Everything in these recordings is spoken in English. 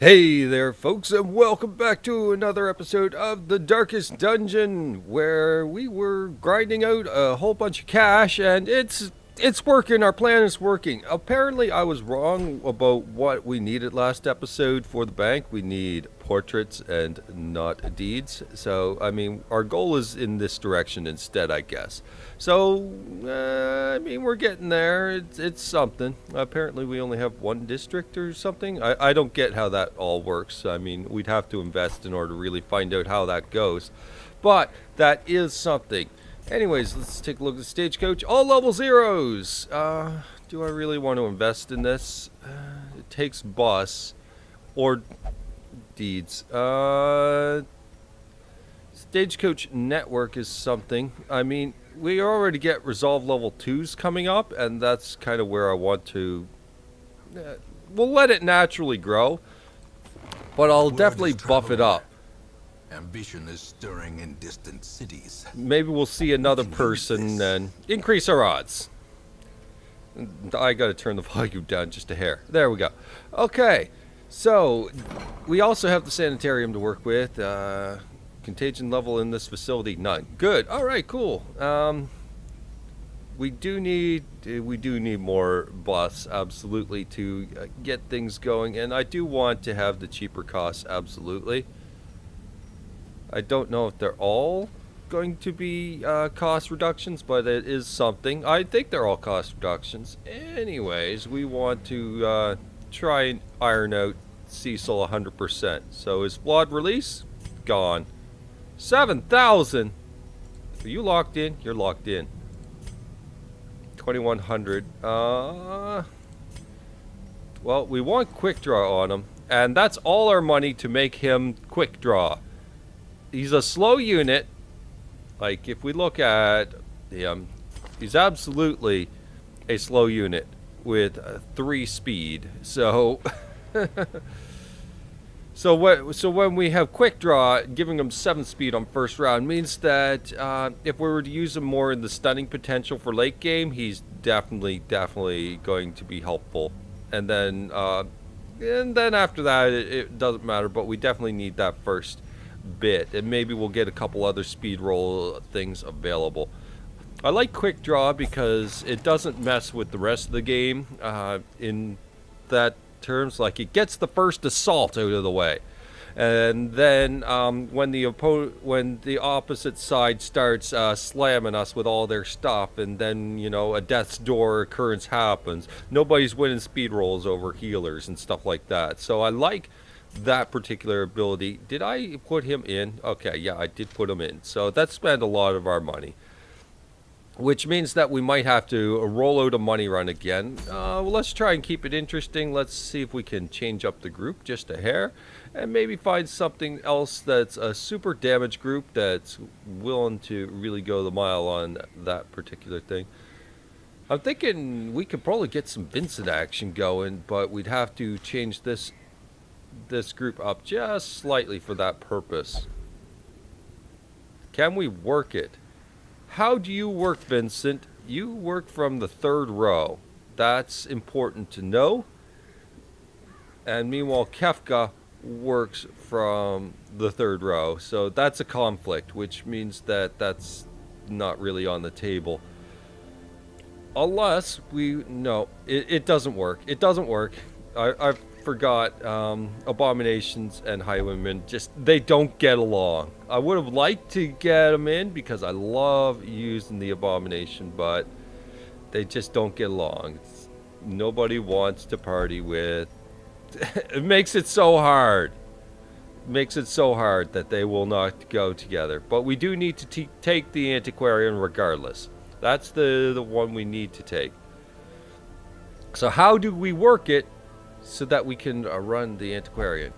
Hey there, folks, and welcome back to another episode of The Darkest Dungeon, where we were grinding out a whole bunch of cash, and it's working. Our plan is working. Apparently, I was wrong about what we needed last episode for the bank. We need portraits and not deeds. So, I mean, our goal is in this direction instead, I guess. So, we're getting there. It's something. Apparently, we only have one district or something. I don't get how that all works. I mean, we'd have to invest in order to really find out how that goes. But that is something. Anyways, let's take a look at the stagecoach. All level zeros. Do I really want to invest in this? It takes bus or deeds. Stagecoach network is something. I mean, we already get resolve level 2s coming up, and that's kind of where I want to. We'll let it naturally grow, but I'll definitely buff it up. Ambition is stirring in distant cities. Maybe we'll see another person and increase our odds. I gotta turn the volume down just a hair. There we go. Okay, so we also have the sanitarium to work with. Contagion level in this facility, none. Good. All right, cool. We do need more bus, absolutely, to get things going, and I do want to have the cheaper costs, absolutely. I don't know if they're all going to be cost reductions, but it is something. I think they're all cost reductions. Anyways, we want to try and iron out Cecil 100%. So is flawed release? Gone. 7,000! Are you locked in? You're locked in. 2,100. Well, we want quick draw on him, and that's all our money to make him quick draw. He's a slow unit. Like, if we look at him, he's absolutely a slow unit with 3 speed. So, so when we have quick draw, giving him 7 speed on first round means that if we were to use him more in the stunning potential for late game, he's definitely going to be helpful. And then after that, it doesn't matter. But we definitely need that first bit, and maybe we'll get a couple other speed roll things available. I like quick draw because it doesn't mess with the rest of the game in that terms. Like, it gets the first assault out of the way, and then when the opposite side starts slamming us with all their stuff, and then a death's door occurrence happens, nobody's winning speed rolls over healers and stuff like that. So I like that particular ability. Did I put him in? Okay, yeah, I did put him in. So that spent a lot of our money, which means that we might have to roll out a money run again. Well, let's try and keep it interesting. Let's see if we can change up the group just a hair, and maybe find something else that's a super damage group that's willing to really go the mile on that particular thing. I'm thinking we could probably get some Vincent action going, but we'd have to change this group up just slightly for that purpose. Can we work it? How do you work, Vincent? You work from the 3rd row. That's important to know. And meanwhile, Kefka works from the 3rd row. So that's a conflict, which means that that's not really on the table. Unless it doesn't work. It doesn't work. I've forgot Abominations and Highwaymen, they don't get along. I would have liked to get them in because I love using the Abomination, but they just don't get along. Nobody wants to party with. It makes it so hard. That they will not go together. But we do need to take the Antiquarian regardless. That's the one we need to take. So how do we work it so that we can run the Antiquarian?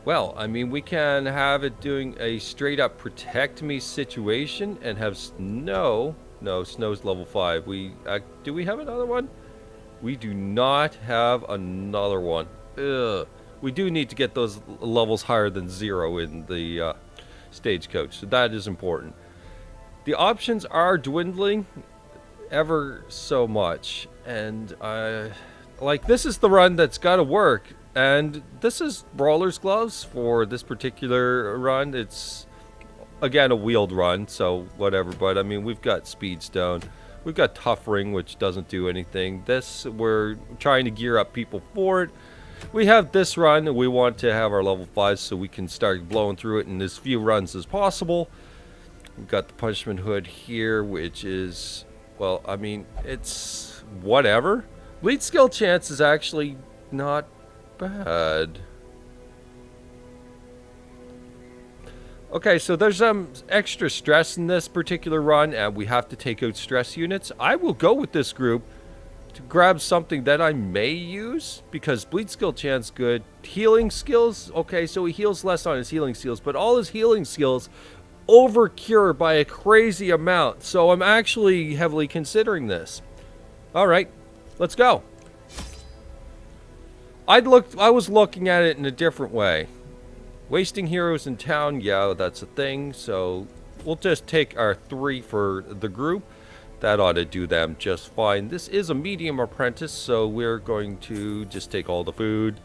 Well, I mean, we can have it doing a straight up protect me situation and have Snow. No, Snow's level 5. Do we have another one? We do not have another one. Ugh. We do need to get those levels higher than 0 in the stagecoach, so that is important. The options are dwindling ever so much, and like, this is the run that's got to work And this is Brawler's Gloves for this particular run. It's, again, a wheeled run, so whatever. But, I mean, we've got Speedstone. We've got Tough Ring, which doesn't do anything. This, we're trying to gear up people for it. We have this run, and we want to have our level 5 so we can start blowing through it in as few runs as possible. We've got the Punishment Hood here, which is, well, I mean, it's whatever. Lead skill chance is actually not bad. Okay, so there's extra stress in this particular run, and we have to take out stress units. I will go with this group to grab something that I may use, because bleed skill chance good. Healing skills, okay, so he heals less on his healing skills, but all his healing skills over cure by a crazy amount. So I'm actually heavily considering this. All right, let's go. I was looking at it in a different way. Wasting heroes in town, yeah, that's a thing. So we'll just take our 3 for the group. That ought to do them just fine. This is a medium apprentice, so we're going to just take all the food.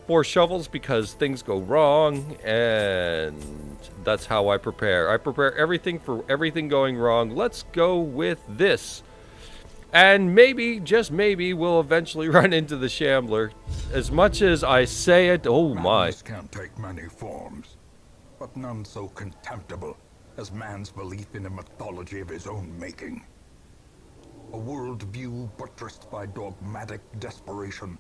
4 shovels because things go wrong, and that's how I prepare. I prepare everything for everything going wrong. Let's go with this. And maybe, just maybe, we'll eventually run into the Shambler. As much as I say it, oh my. Madness can take many forms, but none so contemptible as man's belief in a mythology of his own making. A worldview buttressed by dogmatic desperation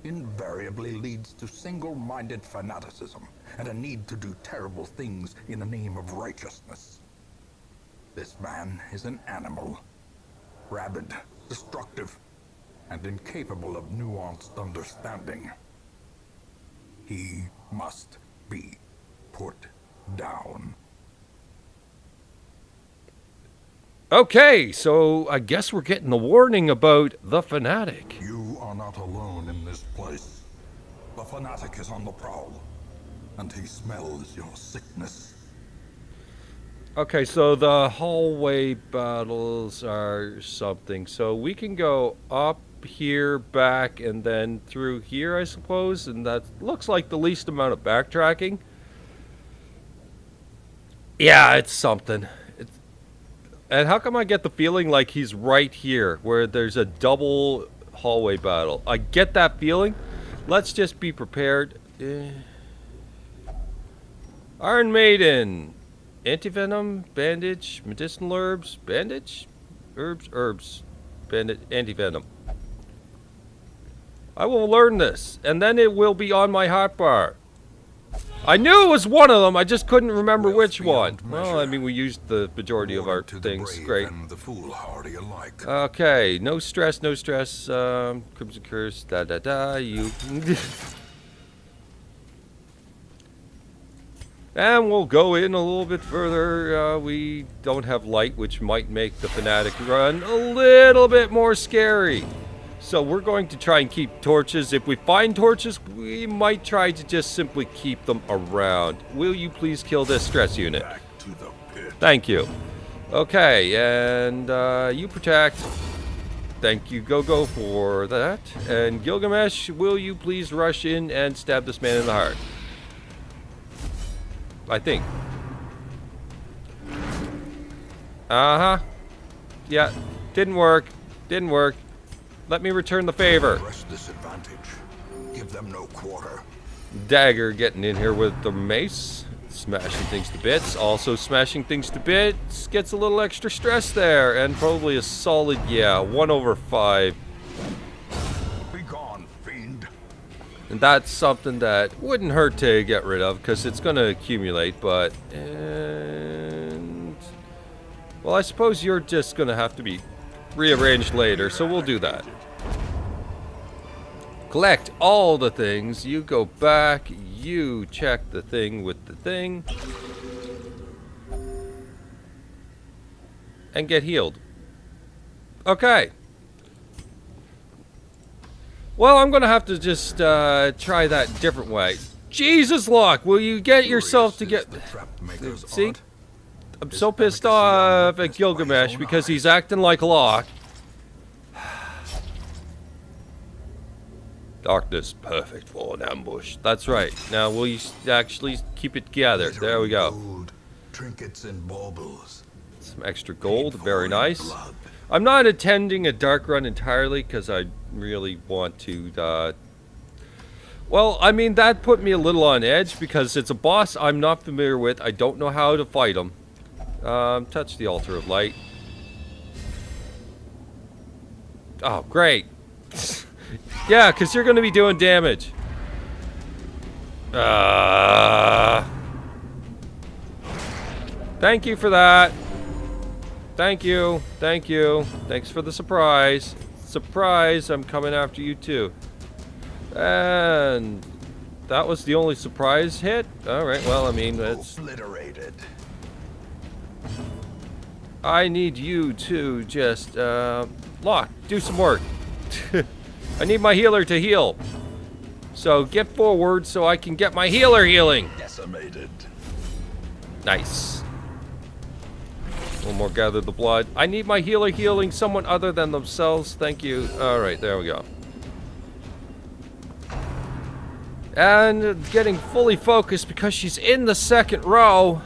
invariably leads to single-minded fanaticism and a need to do terrible things in the name of righteousness. This man is an animal. Rabid, destructive, and incapable of nuanced understanding. He must be put down. Okay, so I guess we're getting the warning about the Fanatic. You are not alone in this place. The Fanatic is on the prowl, and he smells your sickness. Okay, so the hallway battles are something. So we can go up here, back, and then through here, I suppose. And that looks like the least amount of backtracking. Yeah, it's something. And how come I get the feeling like he's right here, where there's a double hallway battle? I get that feeling. Let's just be prepared. Iron Maiden. Antivenom, bandage, medicinal herbs, bandage, herbs, bandage, antivenom. I will learn this, and then it will be on my hotbar. I knew it was one of them, I just couldn't remember which one. Well, I mean, we used the majority of our things. Great. And the foolhardy alike. Okay, no stress, no stress. Crimson Curse, you... And we'll go in a little bit further. We don't have light, which might make the Fanatic run a little bit more scary. So we're going to try and keep torches. If we find torches, we might try to just simply keep them around. Will you please kill this stress unit? Back to the pit. Thank you. Okay, and you protect. Thank you, Go-Go, for that. And Gilgamesh, will you please rush in and stab this man in the heart? I think. Uh-huh. Yeah, didn't work. Didn't work. Let me return the favor. Press this advantage. Give them no quarter. Dagger getting in here with the mace. Smashing things to bits. Also smashing things to bits. Gets a little extra stress there. And probably a solid, yeah, 1/5. Be gone, fiend. And that's something that wouldn't hurt to get rid of, because it's going to accumulate, but... And... Well, I suppose you're just going to have to be rearranged later, so we'll do that. Collect all the things. You go back. You check the thing with the thing. And get healed. Okay. Well, I'm going to have to just try that different way. Jesus, Locke, will you get yourself to get... See? I'm so pissed off at Gilgamesh because he's acting like Locke. Darkness, perfect for an ambush. That's right. Now will you actually keep it together? There we go. Gold, trinkets and baubles. Some extra gold, Paid for very in nice. blood. I'm not attending a dark run entirely because I really want to. Well, I mean, that put me a little on edge because it's a boss I'm not familiar with. I don't know how to fight him. Touch the altar of light. Oh, great. Yeah, because you're going to be doing damage. Thank you for that. Thank you. Thank you. Thanks for the surprise. Surprise, I'm coming after you too. And that was the only surprise hit? Alright, well, I mean, that's... Obliterated. I need you to just, Locke, do some work. I need my healer to heal. So get forward so I can get my healer healing. Decimated. Nice. One more gather the blood. I need my healer healing someone other than themselves. Thank you. Alright, there we go. And getting fully focused because she's in the second row.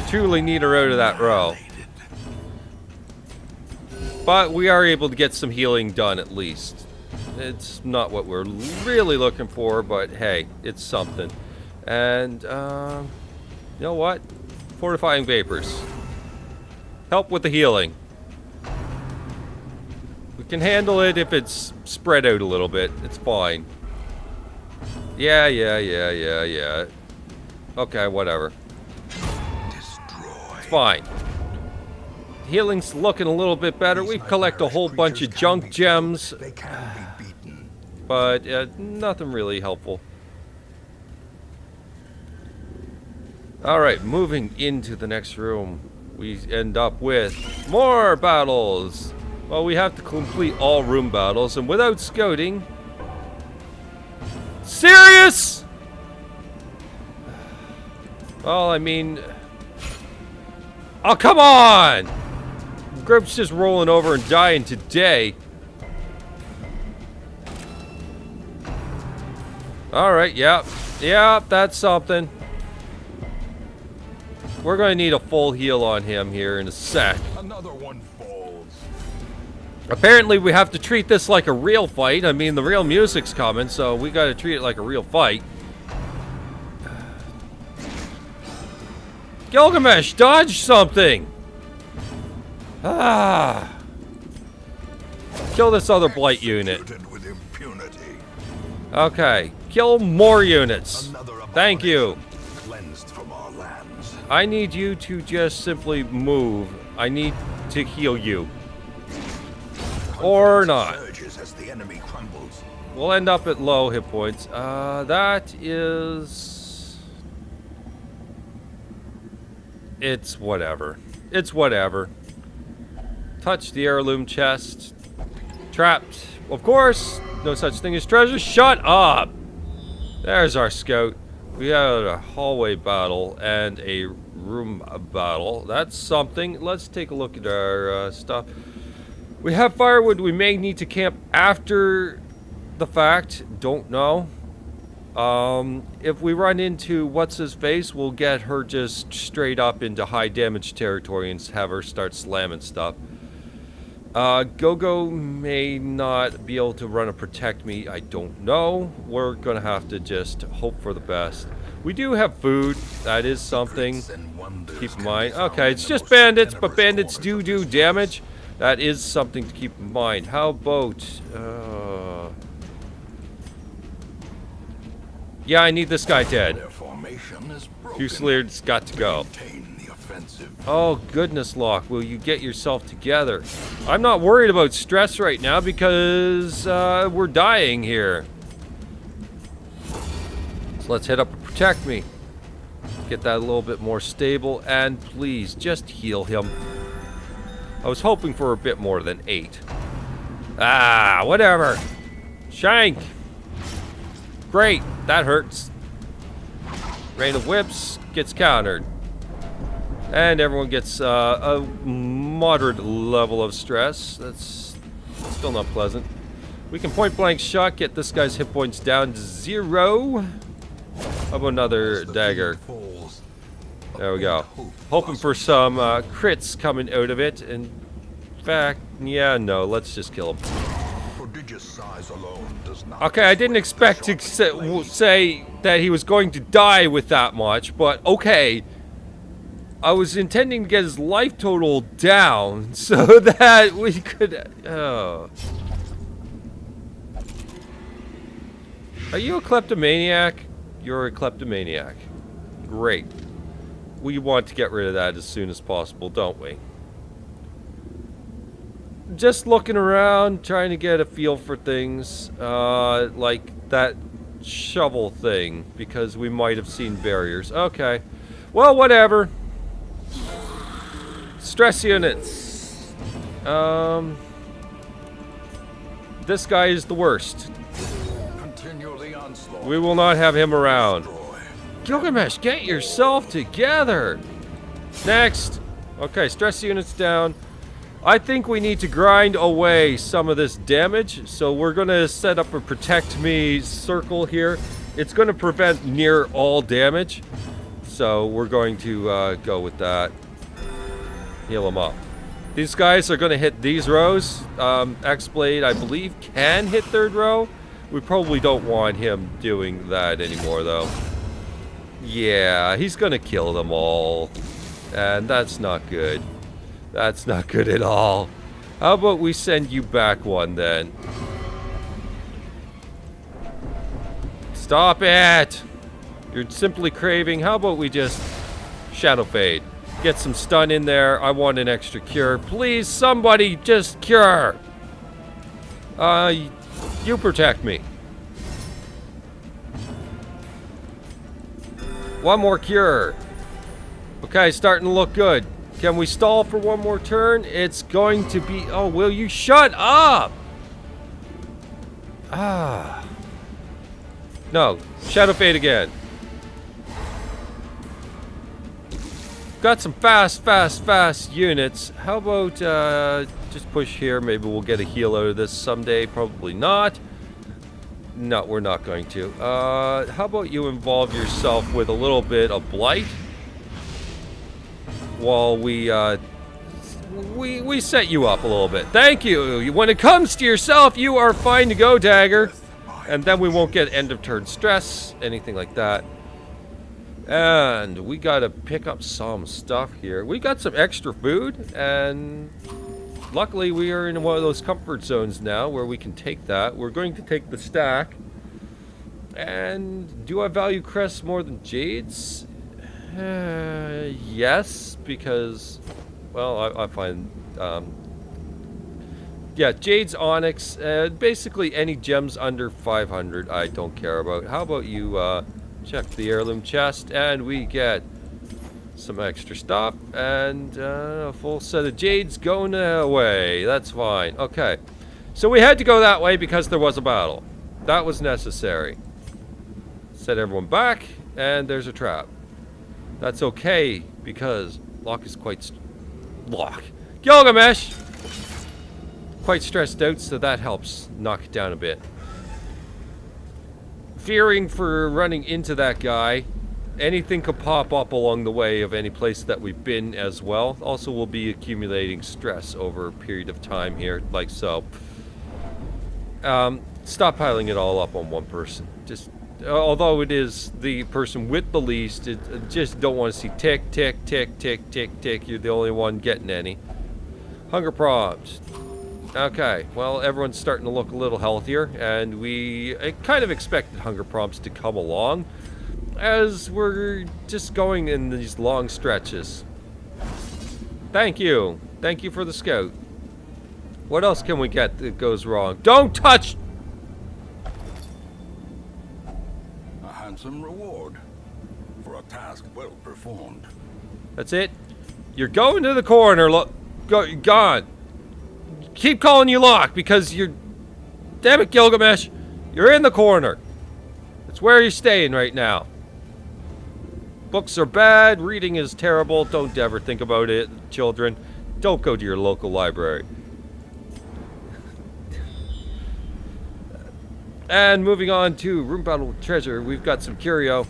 Truly need her out of that row. But we are able to get some healing done at least. It's not what we're really looking for, but hey, it's something. And, you know what? Fortifying vapors. Help with the healing. We can handle it if it's spread out a little bit. It's fine. Yeah. Okay, whatever. Destroy. It's fine. Healing's looking a little bit better. We collect a whole bunch of junk gems, They can be beaten. but nothing really helpful. Alright, moving into the next room, we end up with more battles. Well, we have to complete all room battles, and without scouting... Serious?! Well, I mean... Oh, come on! Group's just rolling over and dying today. Alright, yep, that's something. We're going to need a full heal on him here in a sec. Another one falls. Apparently we have to treat this like a real fight. I mean, the real music's coming, so we got to treat it like a real fight. Gilgamesh, dodge something! Ah! Kill this other blight unit. Executed with impunity. Okay, kill more units. Another Thank you. cleansed from our lands. I need you to just simply move. I need to heal you. Or not. Surges as the enemy crumbles. We'll end up at low hit points. That is... It's whatever. It's whatever. Touch the heirloom chest. Trapped. Of course. No such thing as treasure. Shut up! There's our scout. We had a hallway battle and a room battle. That's something. Let's take a look at our stuff. We have firewood. We may need to camp after the fact. Don't know. If we run into what's-his-face, we'll get her just straight up into high damage territory and have her start slamming stuff. Go-Go may not be able to run and protect me. I don't know. We're going to have to just hope for the best. We do have food. That is something to keep in mind. Okay, it's just bandits, but bandits do damage. That is something to keep in mind. How about... Yeah, I need this guy dead. Their formation is broken. Fusiliers got to go. Maintain the offensive. Oh, goodness, Locke. Will you get yourself together? I'm not worried about stress right now because we're dying here. So let's head up and protect me. Get that a little bit more stable. And please, just heal him. I was hoping for a bit more than 8. Ah, whatever. Shank. Great. That hurts. Rain of Whips gets countered. And everyone gets a moderate level of stress. That's still not pleasant. We can point blank shot, get this guy's hit points down to 0. How about another dagger? There we go. Hoping for some crits coming out of it. In fact, yeah, no, let's just kill him. Okay, I didn't expect to say that he was going to die with that much, but okay. I was intending to get his life total down so that we could... Oh. Are you a kleptomaniac? You're a kleptomaniac. Great. We want to get rid of that as soon as possible, don't we? Just looking around, trying to get a feel for things, like that shovel thing, because we might have seen barriers. Okay. Well, whatever. Stress units. This guy is the worst. We will not have him around. Gilgamesh, get yourself together. Next. Okay, stress units down. I think we need to grind away some of this damage, so we're going to set up a protect me circle here. It's going to prevent near all damage, so we're going to go with that. Heal them up. These guys are going to hit these rows. X-Blade, I believe, can hit third row. We probably don't want him doing that anymore, though. Yeah, he's going to kill them all, and that's not good. That's not good at all. How about we send you back one, then? Stop it! You're simply craving. How about we just Shadow Fade? Get some stun in there. I want an extra cure. Please, somebody just cure! You protect me. One more cure. Okay, starting to look good. Can we stall for one more turn? It's going to be... Oh, will you shut up? Ah. No. Shadow Fade again. Got some fast units. How about just push here? Maybe we'll get a heal out of this someday. Probably not. No, we're not going to. How about you involve yourself with a little bit of blight? While we set you up a little bit. Thank you. When it comes to yourself, you are fine to go, Dagger. And then we won't get end of turn stress, anything like that. And we gotta pick up some stuff here. We got some extra food, and luckily we are in one of those comfort zones now where we can take that. We're going to take the stack. And do I value crests more than jades? Yes, because, well, I find, yeah, Jade's Onyx, basically any gems under 500 I don't care about. How about you check the heirloom chest, and we get some extra stuff, and a full set of Jades going away. That's fine. Okay, so we had to go that way because there was a battle. That was necessary. Set everyone back, and there's a trap. That's okay, because Locke is quite... Locke. Gilgamesh! Quite stressed out, so that helps knock it down a bit. Fearing for running into that guy. Anything could pop up along the way of any place that we've been as well. Also, we'll be accumulating stress over a period of time here, like so. Stop piling it all up on one person. Just... although it is the person with the least, just don't want to see tick, tick, tick, tick, tick, tick. You're the only one getting any. Hunger prompts. Okay, well, everyone's starting to look a little healthier, and I kind of expected hunger prompts to come along as we're just going in these long stretches. Thank you. Thank you for the scout. What else can we get that goes wrong? Don't touch! Some reward for a task well performed. That's it. You're going to the corner. Look, gone. Keep calling you Locke because you're. Damn it, Gilgamesh! You're in the corner. That's where you're staying right now. Books are bad. Reading is terrible. Don't ever think about it, children. Don't go to your local library. And moving on to room battle with treasure, we've got some curio.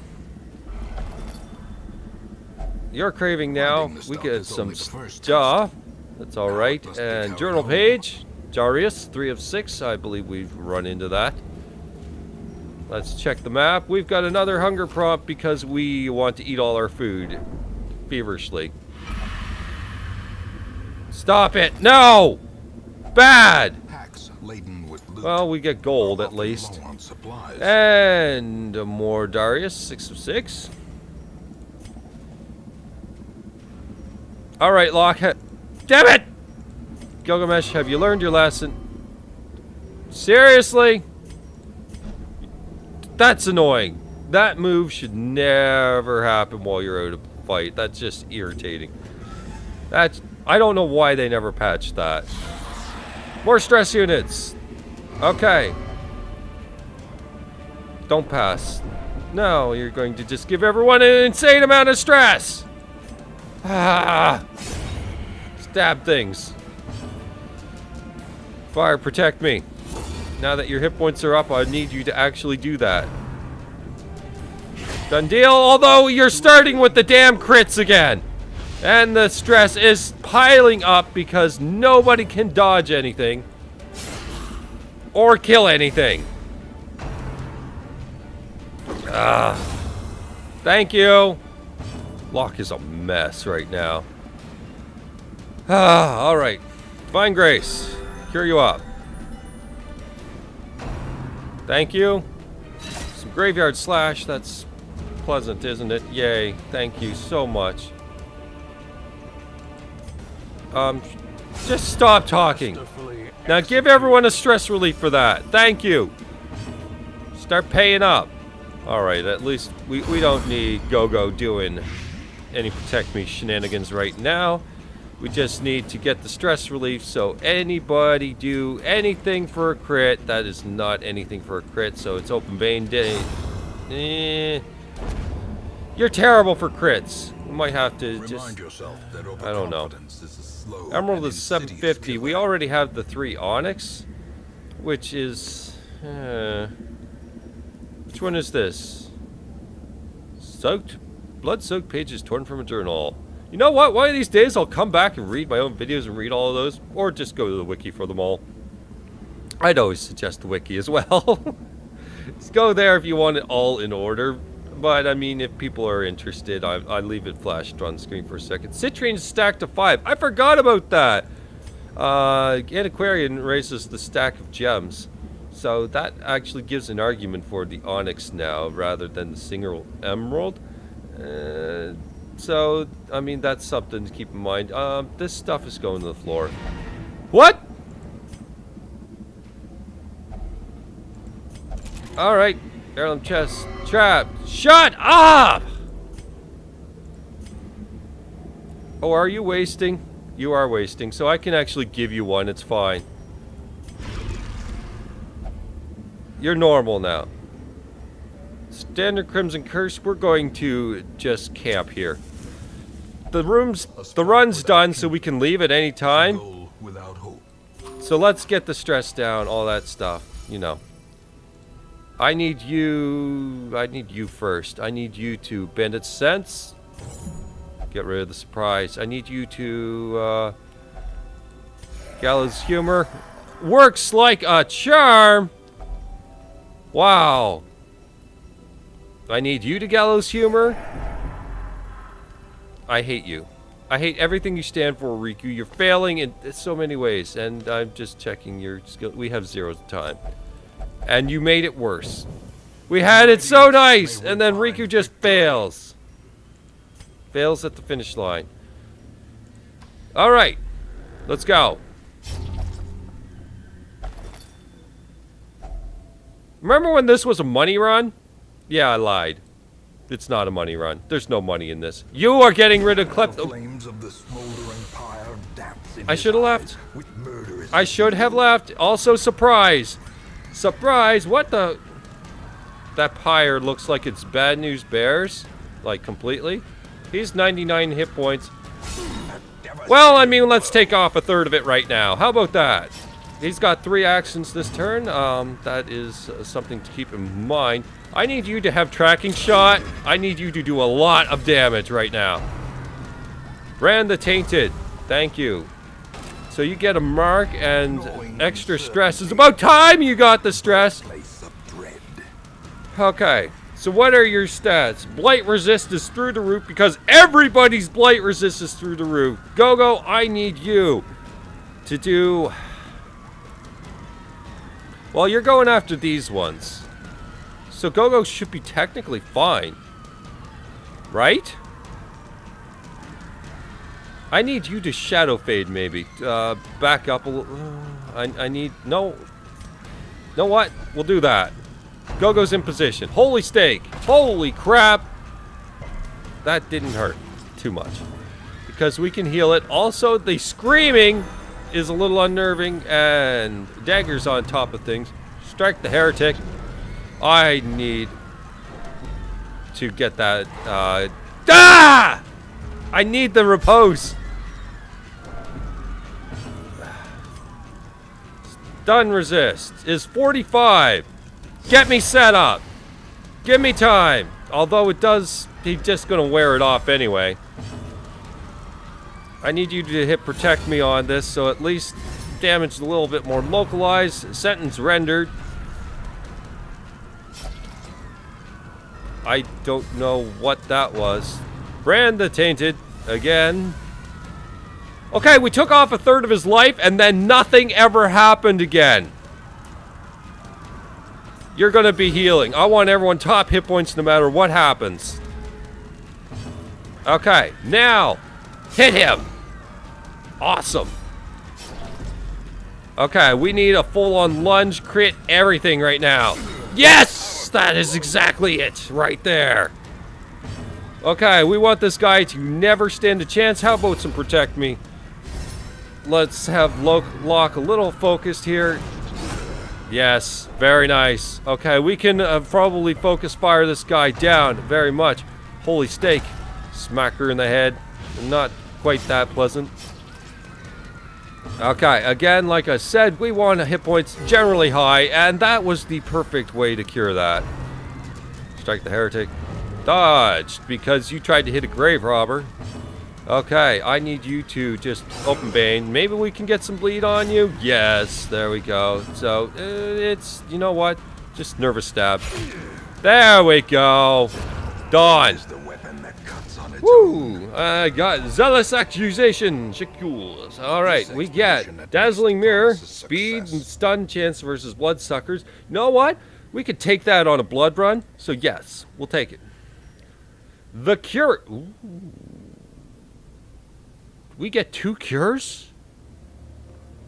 You're craving now. We get some jaw. That's all right. And journal page, Jarius, 3 of 6. I believe we've run into that. Let's check the map. We've got another hunger prompt because we want to eat all our food feverishly. Stop it! No! Bad! Well, we get gold at least. And more Darius, 6 of 6. Alright, Locke. Damn it! Gilgamesh, have you learned your lesson? Seriously? That's annoying. That move should never happen while you're out of fight. That's just irritating. I don't know why they never patched that. More stress units. Okay. Don't pass. No, you're going to just give everyone an insane amount of stress. Ah. Stab things. Fire, protect me. Now that your hit points are up, I need you to actually do that. Done deal, although you're starting with the damn crits again. And the stress is piling up because nobody can dodge anything. Or kill anything. Thank you. Locke is a mess right now. Alright. Divine Grace. Cure you up. Thank you. Some Graveyard Slash. That's pleasant, isn't it? Yay. Thank you so much. Just stop talking. Now give everyone a stress relief for that. Thank you. Start paying up. Alright, at least we don't need Go-Go doing any protect me shenanigans right now. We just need to get the stress relief, so anybody do anything for a crit. That is not anything for a crit, so it's open vein day. You're terrible for crits. We might have to just... I don't know. Emerald is 750. We already have the 3 Onyx, which is... which one is this? Soaked? Blood-soaked pages torn from a journal. You know what? One of these days I'll come back and read my own videos and read all of those. Or just go to the wiki for them all. I'd always suggest the wiki as well. Just go there if you want it all in order. But, I mean, if people are interested, I leave it flashed on screen for a second. Citrine is stacked to 5. I forgot about that! Antiquarian raises the stack of gems. So that actually gives an argument for the Onyx now, rather than the single Emerald. So, I mean, that's something to keep in mind. This stuff is going to the floor. What?! Alright. Heirloom chest. Trap. Shut up! Oh, are you wasting? You are wasting, so I can actually give you one. It's fine. You're normal now. Standard Crimson Curse. We're going to just camp here. The run's done, so we can leave at any time. So let's get the stress down, all that stuff, you know. I need you first. I need you to Bandit Sense. Get rid of the surprise. I need you to, Gallows Humor. Works like a charm! Wow. I need you to Gallows Humor. I hate you. I hate everything you stand for, Riku. You're failing in so many ways, and I'm just checking your skill. We have 0 time. And you made it worse. We had it so nice, and then Riku just fails. Fails at the finish line. Alright. Let's go. Remember when this was a money run? Yeah, I lied. It's not a money run. There's no money in this. You are getting rid of Klepto. I should have left. I should have left. Also, surprise. Surprise! What the? That pyre looks like it's Bad News Bears. Like, completely. He's 99 hit points. Well, I mean, let's take off a third of it right now. How about that? He's got 3 actions this turn. That is something to keep in mind. I need you to have tracking shot. I need you to do a lot of damage right now. Brand the Tainted. Thank you. So you get a mark and extra stress. It's about time you got the stress. Okay. So what are your stats? Blight resist is through the roof because everybody's blight resist is through the roof. Go-Go, I need you to do... Well, you're going after these ones. So Go-Go should be technically fine. Right? I need you to shadow fade maybe. Back up a little. I need... No. Know what? We'll do that. Go-Go's in position. Holy steak. Holy crap. That didn't hurt too much. Because we can heal it. Also, the screaming is a little unnerving. And Dagger's on top of things. Strike the Heretic. I need to get that. I need the repose. Stun resist is 45. Get me set up. Give me time. Although it does, he's just gonna wear it off anyway. I need you to hit protect me on this, so at least damage a little bit more localized. Sentence rendered. I don't know what that was. Brand the Tainted again. Okay, we took off a third of his life and then nothing ever happened again. You're gonna be healing. I want everyone top hit points no matter what happens. Okay, now hit him. Awesome. Okay, we need a full-on lunge, crit, everything right now. Yes! That is exactly it right there. Okay, we want this guy to never stand a chance. How about some protect me? Let's have Locke a little focused here. Yes, very nice. Okay, we can probably focus fire this guy down very much. Holy steak. Smack her in the head. Not quite that pleasant. Okay, again, like I said, we want hit points generally high, and that was the perfect way to cure that. Strike the Heretic. Dodged, because you tried to hit a grave robber. Okay, I need you to just open bane. Maybe we can get some bleed on you. Yes, there we go. So, it's, you know what? Just nervous stab. There we go. Done. Woo! I got Zealous Accusation. Shikules. Alright, we get Dazzling Mirror, Speed and Stun Chance versus Bloodsuckers. You know what? We could take that on a blood run. So yes, we'll take it. The Cure. Ooh. We get 2 cures?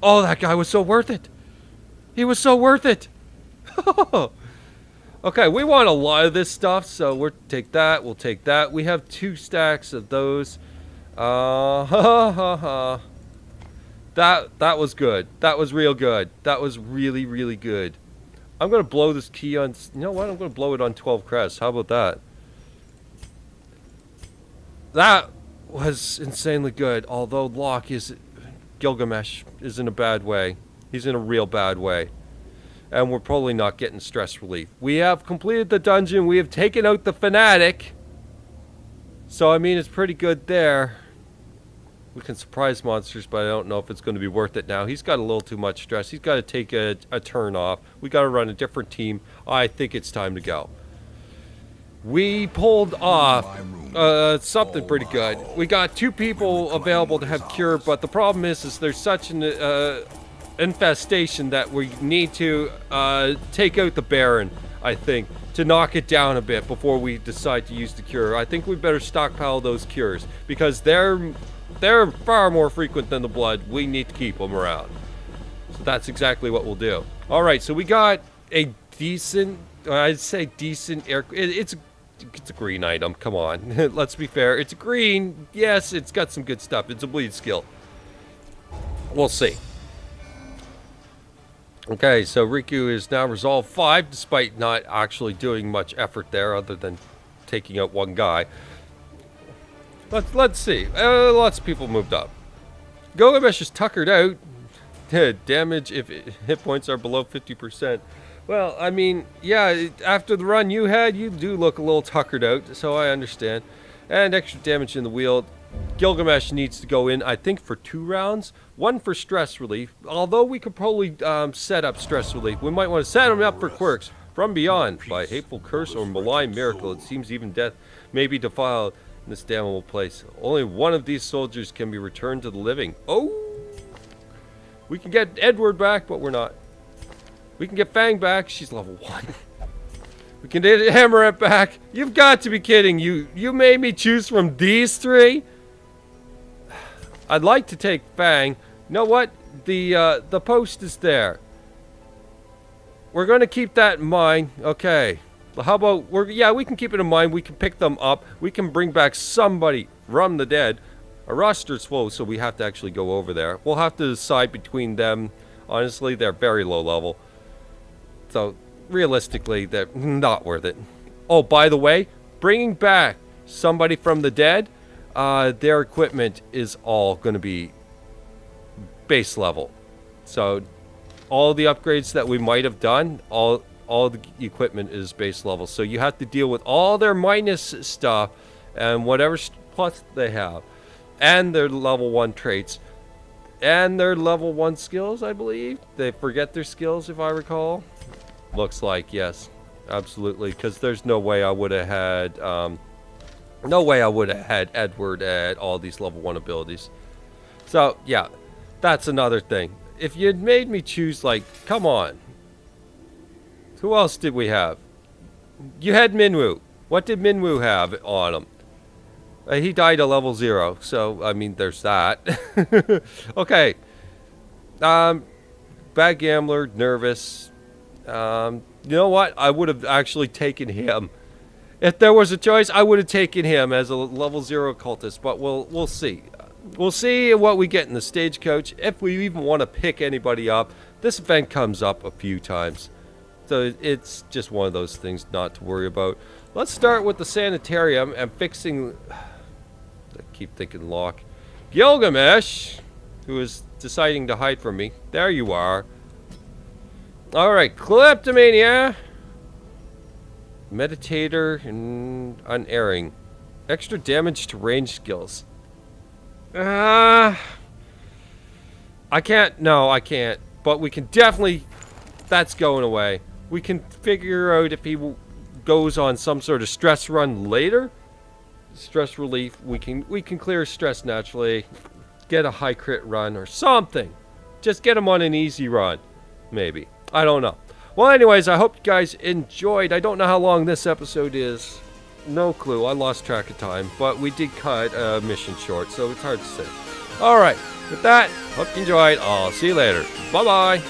Oh, that guy was so worth it. He was so worth it. Okay, we want a lot of this stuff, so we'll take that. We'll take that. We have 2 stacks of those. That was good. That was real good. That was really, really good. I'm gonna blow this key on. You know what? I'm gonna blow it on 12 crests. How about that? That was insanely good. Although Locke is, Gilgamesh is in a bad way. He's in a real bad way. And we're probably not getting stress relief. We have completed the dungeon. We have taken out the Fanatic. So, I mean, it's pretty good there. We can surprise monsters, but I don't know if it's going to be worth it now. He's got a little too much stress. He's got to take a turn off. We got to run a different team. I think it's time to go. We pulled off something pretty good. We got 2 people available to have cure, but the problem is there's such an infestation that we need to take out the Baron, I think, to knock it down a bit before we decide to use the cure. I think we better stockpile those cures because they're far more frequent than the blood. We need to keep them around. So that's exactly what we'll do. All right, so we got a decent, I'd say decent air. It's a green item. Come on, let's be fair. It's green. Yes, it's got some good stuff. It's a bleed skill. We'll see. Okay, so Riku is now resolved 5, despite not actually doing much effort there, other than taking out 1 guy. Let's see. Lots of people moved up. Gilgamesh is tuckered out. Damage if hit points are below 50%. Well, I mean, yeah, after the run you had, you do look a little tuckered out, so I understand. And extra damage in the wheel. Gilgamesh needs to go in, I think, for 2 rounds. 1 for stress relief. Although we could probably set up stress relief. We might want to set him up for quirks. From beyond, by hateful curse or malign miracle, it seems even death may be defiled in this damnable place. Only one of these soldiers can be returned to the living. Oh! We can get Edward back, but we're not. We can get Fang back. She's level 1. We can get Hammerette back. You've got to be kidding. You made me choose from these 3? I'd like to take Fang. You know what? The post is there. We're going to keep that in mind. Okay. How about we can keep it in mind. We can pick them up. We can bring back somebody from the dead. Our roster's full, so we have to actually go over there. We'll have to decide between them. Honestly, they're very low level. So, realistically, they're not worth it. Oh, by the way, bringing back somebody from the dead, their equipment is all going to be base level. So, all the upgrades that we might have done, all the equipment is base level. So, you have to deal with all their minus stuff and whatever plus they have. And their level 1 traits. And their level 1 skills, I believe. They forget their skills, if I recall. Looks like, yes. Absolutely. Because there's no way I would have had... no way I would have had Edward at all these level 1 abilities. So, yeah. That's another thing. If you'd made me choose, like... Come on. Who else did we have? You had Minwoo. What did Minwoo have on him? He died at level 0, so, I mean, there's that. Okay. Bad gambler, nervous. You know what? I would have actually taken him. If there was a choice, I would have taken him as a level 0 cultist, but we'll see. We'll see what we get in the stagecoach, if we even want to pick anybody up. This event comes up a few times, so it's just one of those things not to worry about. Let's start with the sanitarium and fixing... I keep thinking Locke. Gilgamesh, who is deciding to hide from me. There you are. Alright, Kleptomania. Meditator and Unerring. Extra damage to range skills. I can't. No, I can't. But we can definitely... That's going away. We can figure out if he goes on some sort of stress run later. Stress relief. We can clear stress naturally. Get a high crit run or something. Just get him on an easy run. Maybe. I don't know. Well, anyways, I hope you guys enjoyed. I don't know how long this episode is. No clue. I lost track of time. But we did cut a mission short, so it's hard to say. Alright. With that, hope you enjoyed. I'll see you later. Bye-bye.